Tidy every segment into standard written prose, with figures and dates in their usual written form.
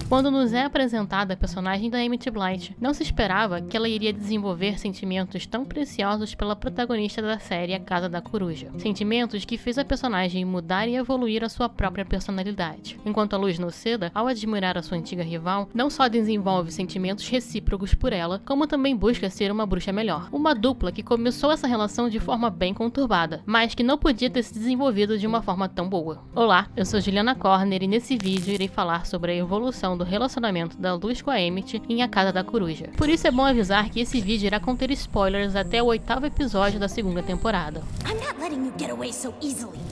Quando nos é apresentada a personagem da Emmett Blythe, não se esperava que ela iria desenvolver sentimentos tão preciosos pela protagonista da série A Casa da Coruja. Sentimentos que fez a personagem mudar e evoluir a sua própria personalidade. Enquanto a Luz Noceda, ao admirar a sua antiga rival, não só desenvolve sentimentos recíprocos por ela, como também busca ser uma bruxa melhor. Uma dupla que começou essa relação de forma bem conturbada, mas que não podia ter se desenvolvido de uma forma tão boa. Olá, eu sou Juliana Corner e nesse vídeo irei falar sobre a evolução do relacionamento da Luz com a Emmett em A Casa da Coruja. Por isso é bom avisar que esse vídeo irá conter spoilers até o 8º episódio da segunda temporada.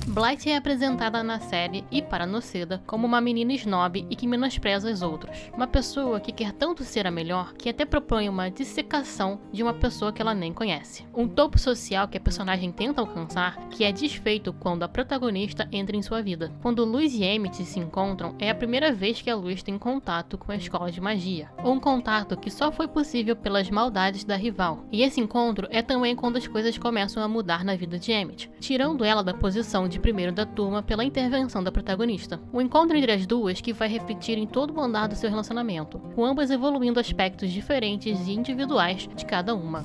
Blythe é apresentada na série e para Noceda como uma menina snob e que menospreza os outros. Uma pessoa que quer tanto ser a melhor que até propõe uma dissecação de uma pessoa que ela nem conhece. Um topo social que a personagem tenta alcançar, que é desfeito quando a protagonista entra em sua vida. Quando Luz e Emmett se encontram, é a primeira vez que a Luz tem contato com a escola de magia. Um contato que só foi possível pelas maldades da rival. E esse encontro é também quando as coisas começam a mudar na vida de Emmett, tirando ela da posição de primeiro da turma pela intervenção da protagonista. O encontro entre as duas que vai refletir em todo o andar do seu relacionamento, com ambas evoluindo aspectos diferentes e individuais de cada uma.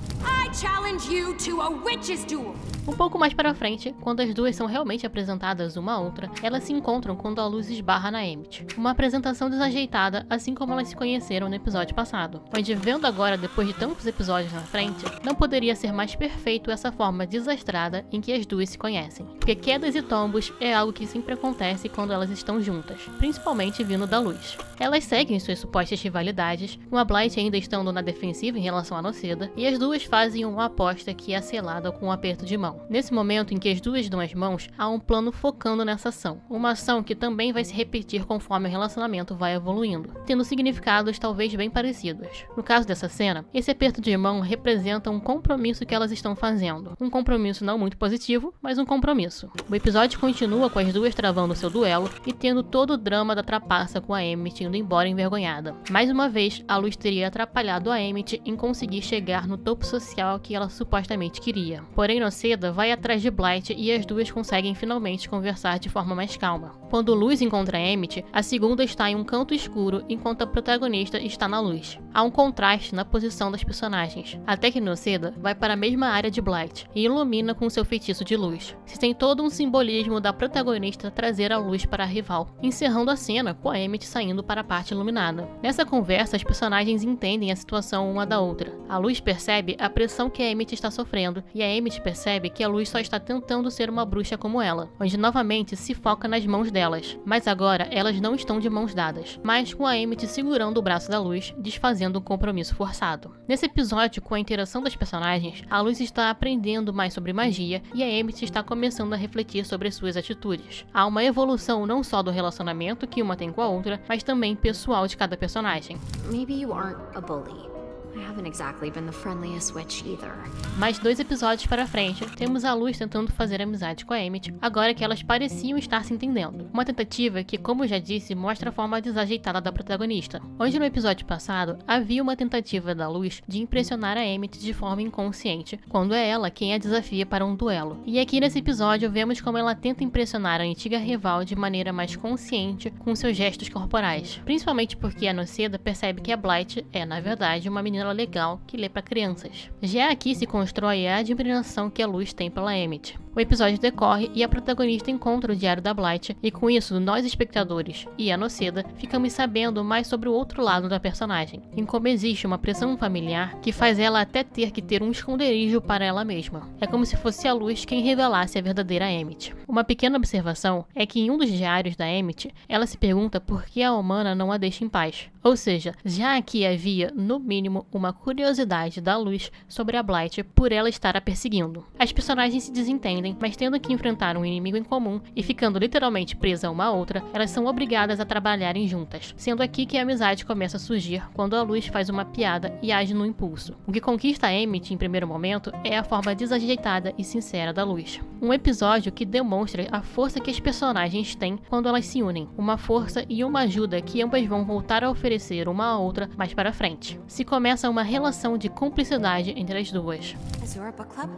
Um pouco mais para frente, quando as duas são realmente apresentadas uma a outra, elas se encontram quando a Luz esbarra na Emmett. Uma apresentação desajeitada, assim como elas se conheceram no episódio passado. Onde, vendo agora depois de tantos episódios na frente, não poderia ser mais perfeito essa forma desastrada em que as duas se conhecem. Porque quedas e tombos é algo que sempre acontece quando elas estão juntas, principalmente vindo da Luz. Elas seguem suas supostas rivalidades, com a Blythe ainda estando na defensiva em relação a Noceda, e as duas fazem uma aposta que é selada com um aperto de mão. Nesse momento em que as duas dão as mãos, há um plano focando nessa ação. Uma ação que também vai se repetir conforme o relacionamento vai evoluindo, tendo significados talvez bem parecidos. No caso dessa cena, esse aperto de mão representa um compromisso que elas estão fazendo. Um compromisso não muito positivo, mas um compromisso. O episódio continua com as duas travando seu duelo e tendo todo o drama da trapaça com a Emmett indo embora envergonhada. Mais uma vez, a Luz teria atrapalhado a Emmett em conseguir chegar no topo social que ela supostamente queria. Porém, Noceda vai atrás de Blythe e as duas conseguem finalmente conversar de forma mais calma. Quando Luz encontra Emmett, a segunda está em um canto escuro enquanto a protagonista está na luz. Há um contraste na posição das personagens, até que Noceda vai para a mesma área de Blythe e ilumina com seu feitiço de luz. Se tem todo um simbolismo da protagonista trazer a luz para a rival, encerrando a cena com a Emmett saindo para a parte iluminada. Nessa conversa, as personagens entendem a situação uma da outra. A Luz percebe a pressão que a Emmett está sofrendo e a Emmett percebe que a Luz só está tentando ser uma bruxa como ela, onde novamente se foca nas mãos delas. Mas agora elas não estão de mãos dadas, mas com a Emmett segurando o braço da Luz, desfazendo um compromisso forçado. Nesse episódio, com a interação das personagens, a Luz está aprendendo mais sobre magia e a Emmett está começando a refletir sobre suas atitudes. Há uma evolução não só do relacionamento que uma tem com a outra, mas também pessoal de cada personagem. Maybe you aren't a bully. I haven't exactly been the friendliest witch either. Mais 2 episódios para frente, temos a Luz tentando fazer amizade com a Emmett, agora que elas pareciam estar se entendendo. Uma tentativa que, como já disse, mostra a forma desajeitada da protagonista. Onde no episódio passado, havia uma tentativa da Luz de impressionar a Emmett de forma inconsciente, quando é ela quem a desafia para um duelo. E aqui nesse episódio, vemos como ela tenta impressionar a antiga rival de maneira mais consciente com seus gestos corporais. Principalmente porque a Noceda percebe que a Blythe é, na verdade, uma menina legal que lê para crianças. Já aqui se constrói a admiração que a Luz tem pela Emmett. O episódio decorre e a protagonista encontra o diário da Blythe e com isso nós espectadores e a Noceda ficamos sabendo mais sobre o outro lado da personagem, em como existe uma pressão familiar que faz ela até ter que ter um esconderijo para ela mesma. É como se fosse a Luz quem revelasse a verdadeira Emmett. Uma pequena observação é que em um dos diários da Emmett, ela se pergunta por que a humana não a deixa em paz. Ou seja, já aqui havia, no mínimo, uma curiosidade da Luz sobre a Blythe por ela estar a perseguindo. As personagens se desentendem, mas tendo que enfrentar um inimigo em comum e ficando literalmente presa uma a outra, elas são obrigadas a trabalharem juntas, sendo aqui que a amizade começa a surgir quando a Luz faz uma piada e age no impulso. O que conquista a Emmett em primeiro momento é a forma desajeitada e sincera da Luz. Um episódio que demonstra a força que as personagens têm quando elas se unem, uma força e uma ajuda que ambas vão voltar a oferecer uma à outra mais para frente. Se começa uma relação de cumplicidade entre as duas. Azura Book Club?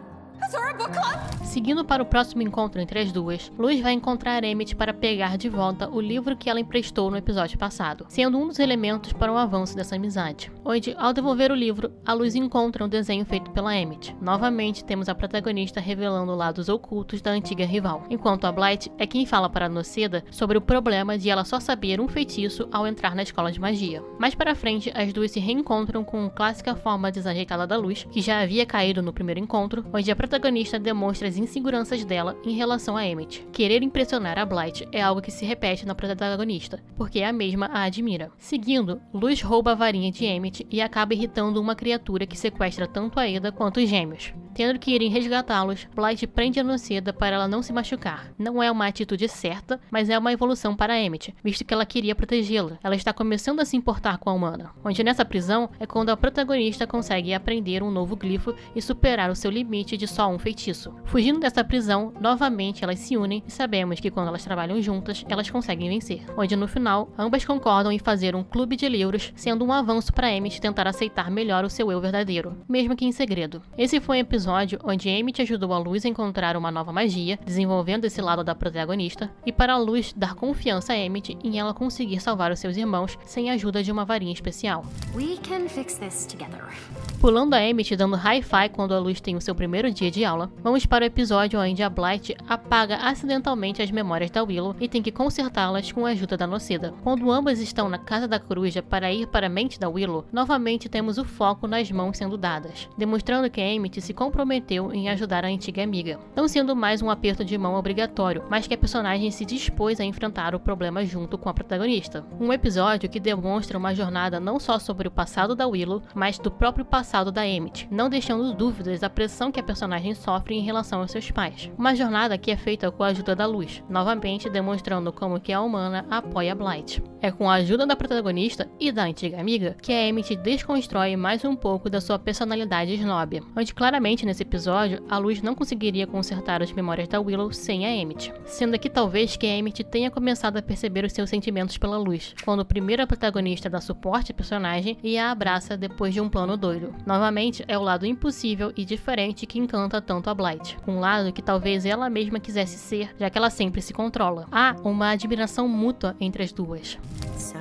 Is there a book club? Seguindo para o próximo encontro entre as duas, Luz vai encontrar Emmett para pegar de volta o livro que ela emprestou no episódio passado, sendo um dos elementos para o avanço dessa amizade. Onde, ao devolver o livro, a Luz encontra um desenho feito pela Emmett. Novamente, temos a protagonista revelando lados ocultos da antiga rival, enquanto a Blythe é quem fala para a Noceda sobre o problema de ela só saber um feitiço ao entrar na escola de magia. Mais para frente, as duas se reencontram com a clássica forma desajeitada da Luz, que já havia caído no primeiro encontro, onde a protagonista demonstra as inseguranças dela em relação a Emmett. Querer impressionar a Blythe é algo que se repete na protagonista, porque a mesma a admira. Seguindo, Luz rouba a varinha de Emmett e acaba irritando uma criatura que sequestra tanto a Ada quanto os gêmeos. Tendo que irem resgatá-los, Blythe prende a Noceda para ela não se machucar. Não é uma atitude certa, mas é uma evolução para Emmett, visto que ela queria protegê-la. Ela está começando a se importar com a humana. Onde nessa prisão é quando a protagonista consegue aprender um novo glifo e superar o seu limite de só um feitiço. Fugindo dessa prisão, novamente elas se unem e sabemos que quando elas trabalham juntas, elas conseguem vencer. Onde no final, ambas concordam em fazer um clube de livros, sendo um avanço para Emmett tentar aceitar melhor o seu eu verdadeiro, mesmo que em segredo. Esse foi um episódio onde Emmett ajudou a Luz a encontrar uma nova magia, desenvolvendo esse lado da protagonista, e para a Luz dar confiança a Emmett em ela conseguir salvar os seus irmãos sem a ajuda de uma varinha especial. We can fix this together. Pulando a Emmett dando hi-fi quando a Luz tem o seu primeiro dia de aula, vamos para o episódio onde a Blythe apaga acidentalmente as memórias da Willow e tem que consertá-las com a ajuda da Noceda. Quando ambas estão na Casa da Coruja para ir para a mente da Willow, novamente temos o foco nas mãos sendo dadas, demonstrando que a Emmett se comprometeu em ajudar a antiga amiga, não sendo mais um aperto de mão obrigatório, mas que a personagem se dispôs a enfrentar o problema junto com a protagonista. Um episódio que demonstra uma jornada não só sobre o passado da Willow, mas do próprio passado da Emmett, não deixando dúvidas da pressão que a personagem sofre em relação aos seus pais. Uma jornada que é feita com a ajuda da Luz, novamente demonstrando como que a humana apoia a Blythe. É com a ajuda da protagonista e da antiga amiga que a Emmett desconstrói mais um pouco da sua personalidade snob, onde claramente nesse episódio a Luz não conseguiria consertar as memórias da Willow sem a Emmett, sendo aqui talvez que a Emmett tenha começado a perceber os seus sentimentos pela Luz, quando primeiro a protagonista dá suporte à personagem e a abraça depois de um plano doido. Novamente, é o lado impossível e diferente que encanta tanto a Blythe, um lado que talvez ela mesma quisesse ser, já que ela sempre se controla. Há uma admiração mútua entre as duas. So,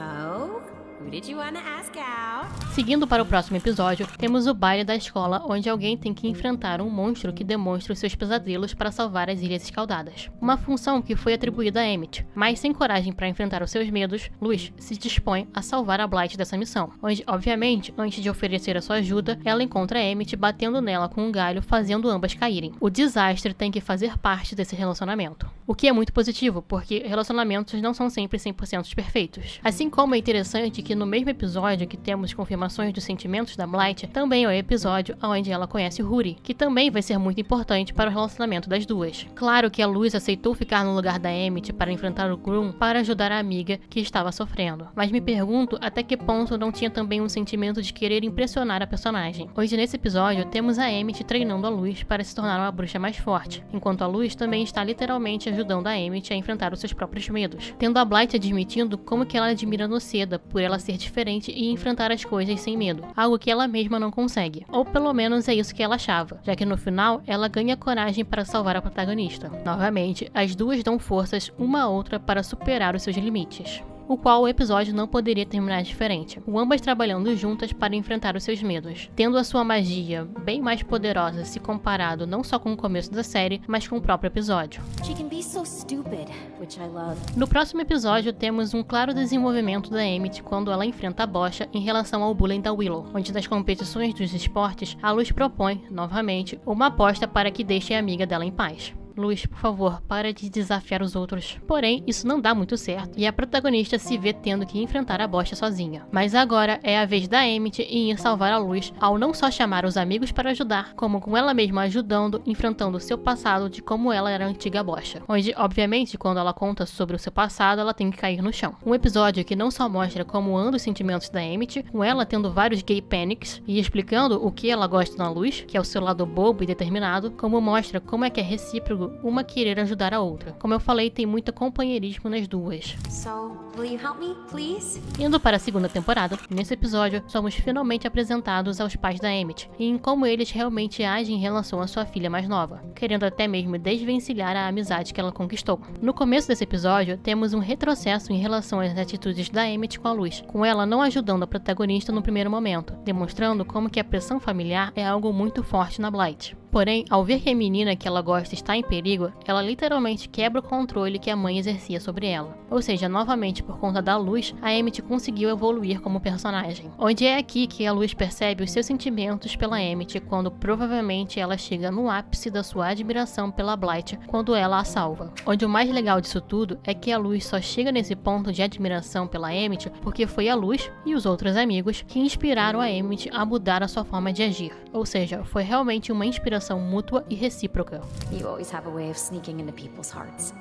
who did you want to ask out? Seguindo para o próximo episódio, temos o baile da escola, onde alguém tem que enfrentar um monstro que demonstra os seus pesadelos para salvar as Ilhas Escaldadas. Uma função que foi atribuída a Emmett, mas sem coragem para enfrentar os seus medos, Luz se dispõe a salvar a Blythe dessa missão, onde, obviamente, antes de oferecer a sua ajuda, ela encontra Emmett batendo nela com um galho, fazendo ambas caírem. O desastre tem que fazer parte desse relacionamento. O que é muito positivo, porque relacionamentos não são sempre 100% perfeitos. Assim como é interessante que no mesmo episódio que temos confirmações dos sentimentos da Blythe, também é o episódio onde ela conhece o Rudy, que também vai ser muito importante para o relacionamento das duas. Claro que a Luz aceitou ficar no lugar da Emmett para enfrentar o Groom para ajudar a amiga que estava sofrendo, mas me pergunto até que ponto não tinha também um sentimento de querer impressionar a personagem. Hoje nesse episódio temos a Emmett treinando a Luz para se tornar uma bruxa mais forte, enquanto a Luz também está literalmente ajudando a Emmett a enfrentar os seus próprios medos, tendo a Blythe admitindo como que ela admira a Noceda por ela ser diferente e enfrentar as coisas sem medo, algo que ela mesma não consegue, ou pelo menos é isso que ela achava, já que no final ela ganha coragem para salvar a protagonista. Novamente, as duas dão forças uma à outra para superar os seus limites, o qual o episódio não poderia terminar diferente, com ambas trabalhando juntas para enfrentar os seus medos, tendo a sua magia bem mais poderosa se comparado não só com o começo da série, mas com o próprio episódio. She can be so stupid, which I love. No próximo episódio, temos um claro desenvolvimento da Emmett quando ela enfrenta a Bocha em relação ao bullying da Willow, onde nas competições dos esportes, a Luz propõe, novamente, uma aposta para que deixe a amiga dela em paz. Luz, por favor, para de desafiar os outros. Porém, isso não dá muito certo, e a protagonista se vê tendo que enfrentar a Bocha sozinha. Mas agora é a vez da Emmett em ir salvar a Luz, ao não só chamar os amigos para ajudar, como com ela mesma ajudando, enfrentando o seu passado de como ela era a antiga Bocha. Onde, obviamente, quando ela conta sobre o seu passado, ela tem que cair no chão. Um episódio que não só mostra como andam os sentimentos da Emmett, com ela tendo vários gay panics, e explicando o que ela gosta na Luz, que é o seu lado bobo e determinado, como mostra como é que é recíproco sentido uma querer ajudar a outra. Como eu falei, tem muito companheirismo nas duas. So, will you help me, please? Indo para a segunda temporada, nesse episódio, somos finalmente apresentados aos pais da Emmett e em como eles realmente agem em relação à sua filha mais nova, querendo até mesmo desvencilhar a amizade que ela conquistou. No começo desse episódio, temos um retrocesso em relação às atitudes da Emmett com a Luz, com ela não ajudando a protagonista no primeiro momento, demonstrando como que a pressão familiar é algo muito forte na Blythe. Porém, ao ver que a menina que ela gosta está em perigo, ela literalmente quebra o controle que a mãe exercia sobre ela. Ou seja, novamente por conta da Luz, a Emmett conseguiu evoluir como personagem. Onde é aqui que a Luz percebe os seus sentimentos pela Emmett quando provavelmente ela chega no ápice da sua admiração pela Blythe quando ela a salva. Onde o mais legal disso tudo é que a Luz só chega nesse ponto de admiração pela Emmett porque foi a Luz e os outros amigos que inspiraram a Emmett a mudar a sua forma de agir. Ou seja, foi realmente uma inspiração mútua e recíproca. You always have a way of sneaking into people's hearts.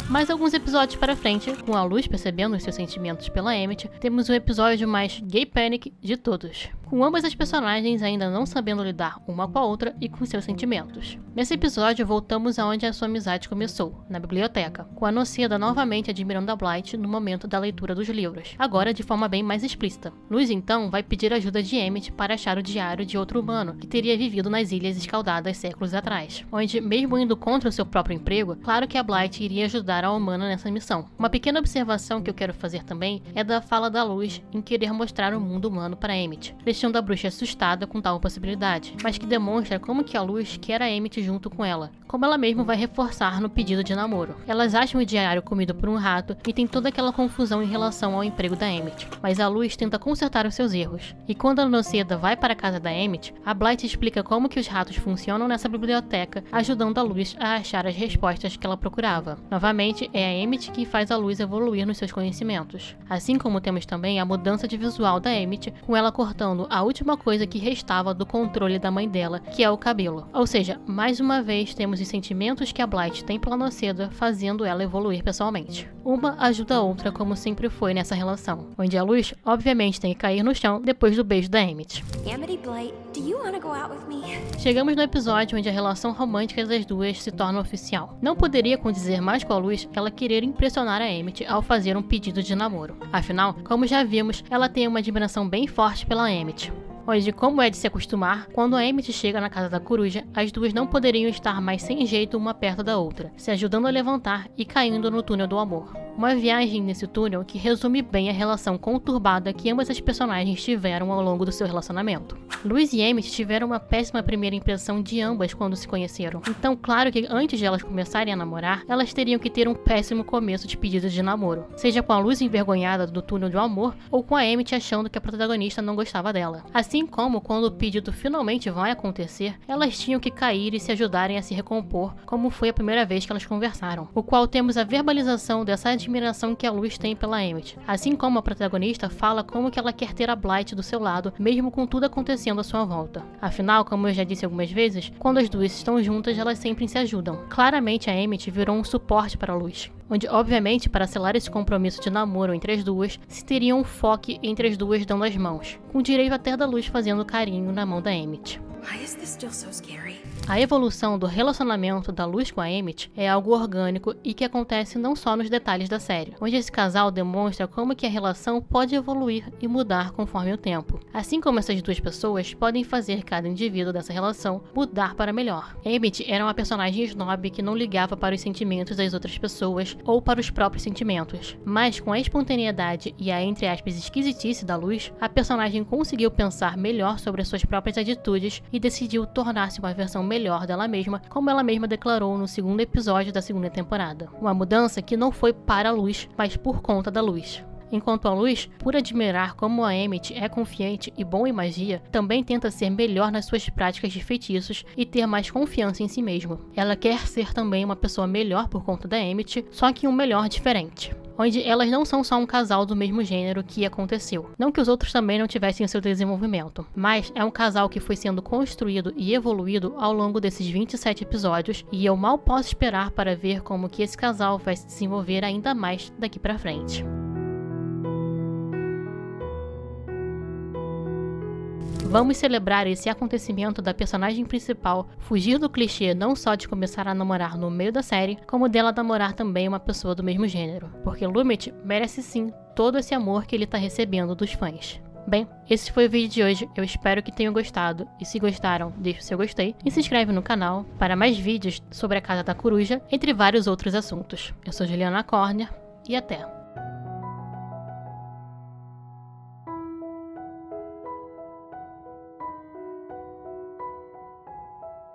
Mais alguns episódios para frente, com a Luz percebendo os seus sentimentos pela Emmett, temos o episódio mais gay panic de todos, com ambas as personagens ainda não sabendo lidar uma com a outra e com seus sentimentos. Nesse episódio, voltamos aonde a sua amizade começou, na biblioteca, com a Noceda novamente admirando a Blythe no momento da leitura dos livros, agora de forma bem mais explícita. Luz então vai pedir ajuda de Emmett para achar o diário de outro humano que teria vivido nas Ilhas Escaldadas séculos atrás, onde, mesmo indo contra o seu próprio emprego, claro que a Blythe iria ajudar a humana nessa missão. Uma pequena observação que eu quero fazer também é da fala da Luz em querer mostrar o mundo humano para Emmett, deixando a bruxa assustada com tal possibilidade, mas que demonstra como que a Luz quer a Emmett junto com ela, como ela mesma vai reforçar no pedido de namoro. Elas acham o diário comido por um rato e tem toda aquela confusão em relação ao emprego da Emmett, mas a Luz tenta consertar os seus erros. E quando a Noceda vai para a casa da Emmett, a Blythe explica como que os ratos funcionam nessa biblioteca, ajudando a Luz a achar as respostas que ela procurava. Novamente, é a Emmett que faz a Luz evoluir nos seus conhecimentos. Assim como temos também a mudança de visual da Emmett, com ela cortando a última coisa que restava do controle da mãe dela, que é o cabelo. Ou seja, mais uma vez temos os sentimentos que a Blythe tem pela Noceda, fazendo ela evoluir pessoalmente. Uma ajuda a outra, como sempre foi nessa relação, onde a Luz, obviamente, tem que cair no chão depois do beijo da Emmett. Amity Blight, do you want to go out with me? Chegamos no episódio onde a relação romântica das duas se torna oficial. Não poderia condizer mais com a Luz ela querer impressionar a Emmett ao fazer um pedido de namoro. Afinal, como já vimos, ela tem uma admiração bem forte pela Emmett. Onde, como é de se acostumar, quando a Emmett chega na casa da coruja, as duas não poderiam estar mais sem jeito uma perto da outra, se ajudando a levantar e caindo no túnel do amor. Uma viagem nesse túnel que resume bem a relação conturbada que ambas as personagens tiveram ao longo do seu relacionamento. Luz e Emmett tiveram uma péssima primeira impressão de ambas quando se conheceram, então claro que antes de elas começarem a namorar, elas teriam que ter um péssimo começo de pedido de namoro, seja com a Luz envergonhada do túnel do amor ou com a Emmett achando que a protagonista não gostava dela. Assim como quando o pedido finalmente vai acontecer, elas tinham que cair e se ajudarem a se recompor, como foi a primeira vez que elas conversaram, o qual temos a verbalização dessa admiração que a Luz tem pela Emmett, assim como a protagonista fala como que ela quer ter a Blythe do seu lado, mesmo com tudo acontecendo à sua volta. Afinal, como eu já disse algumas vezes, quando as duas estão juntas, elas sempre se ajudam. Claramente a Emmett virou um suporte para a Luz, onde obviamente para selar esse compromisso de namoro entre as duas, se teria um foco entre as duas dando as mãos, com direito até da Luz fazendo carinho na mão da Emmett. Why is this still so scary? A evolução do relacionamento da Luz com a Emmett é algo orgânico e que acontece não só nos detalhes da série, onde esse casal demonstra como que a relação pode evoluir e mudar conforme o tempo, assim como essas duas pessoas podem fazer cada indivíduo dessa relação mudar para melhor. Emmett era uma personagem snob que não ligava para os sentimentos das outras pessoas ou para os próprios sentimentos, mas com a espontaneidade e a entre aspas esquisitice da Luz, a personagem conseguiu pensar melhor sobre as suas próprias atitudes e decidiu tornar-se uma versão melhor dela mesma, como ela mesma declarou no segundo episódio da segunda temporada. Uma mudança que não foi para a Luz, mas por conta da Luz. Enquanto a Luz, por admirar como a Emmett é confiante e bom em magia, também tenta ser melhor nas suas práticas de feitiços e ter mais confiança em si mesma. Ela quer ser também uma pessoa melhor por conta da Emmett, só que um melhor diferente, onde elas não são só um casal do mesmo gênero que aconteceu. Não que os outros também não tivessem o seu desenvolvimento, mas é um casal que foi sendo construído e evoluído ao longo desses 27 episódios, e eu mal posso esperar para ver como que esse casal vai se desenvolver ainda mais daqui pra frente. Vamos celebrar esse acontecimento da personagem principal fugir do clichê não só de começar a namorar no meio da série, como dela namorar também uma pessoa do mesmo gênero. Porque Lumet merece sim todo esse amor que ele tá recebendo dos fãs. Bem, esse foi o vídeo de hoje, eu espero que tenham gostado, e se gostaram, deixe o seu gostei e se inscreve no canal para mais vídeos sobre a Casa da Coruja, entre vários outros assuntos. Eu sou Juliana Corner e até!